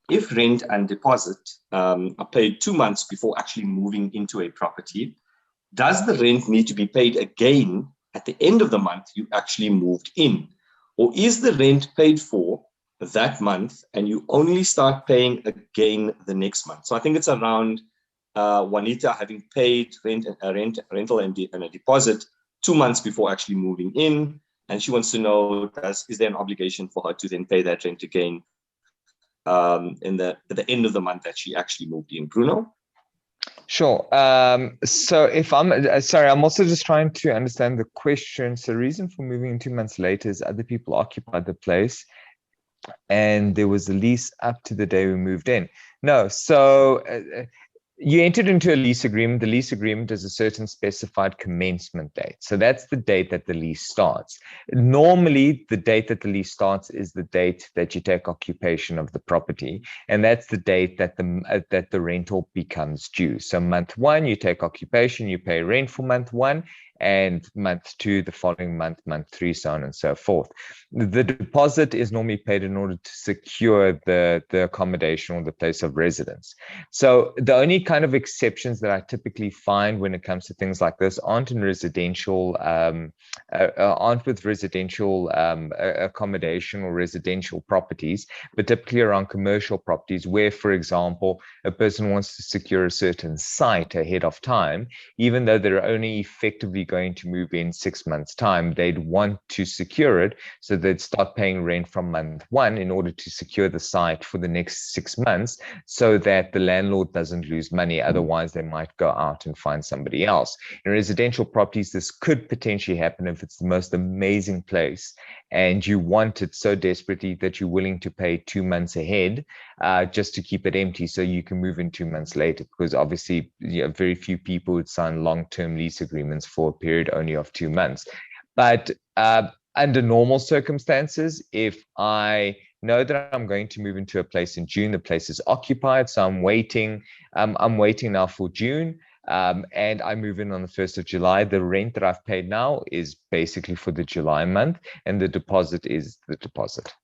if rent and deposit are paid 2 months before actually moving into a property, does the rent need to be paid again at the end of the month you actually moved in? Or is the rent paid for that month and you only start paying again the next month? So I think it's around Juanita having paid rental and a deposit 2 months before actually moving in. And she wants to know, is there an obligation for her to then pay that rent again at the end of the month that she actually moved in? Bruno? Sure. So if I'm sorry, I'm also just trying to understand the question. So the reason for moving in 2 months later is other people occupied the place and there was a lease up to the day we moved in. No, so you entered into a lease agreement. The lease agreement is a certain specified commencement date. So that's the date that the lease starts. Normally, the date that the lease starts is the date that you take occupation of the property. And that's the date that the rental becomes due. So month 1, you take occupation, you pay rent for month 1, and month 2, the following month, month 3, so on and so forth. The deposit is normally paid in order to secure the accommodation or the place of residence. So the only kind of exceptions that I typically find when it comes to things like this aren't with residential accommodation or residential properties, but typically around commercial properties where, for example, a person wants to secure a certain site ahead of time, even though they're only effectively going to move in 6 months' time, they'd want to secure it, so they'd start paying rent from month 1 in order to secure the site for the next 6 months so that the landlord doesn't lose money. Otherwise, they might go out and find somebody else. In residential properties, this could potentially happen if it's the most amazing place and you want it so desperately that you're willing to pay 2 months ahead just to keep it empty so you can move in 2 months later, because obviously very few people would sign long-term lease agreements for a period only of 2 months. But under normal circumstances, if I know that I'm going to move into a place in June, the place is occupied, so I'm waiting now for June, and I move in on the 1st of July, the rent that I've paid now is basically for the July month, and the deposit is the deposit.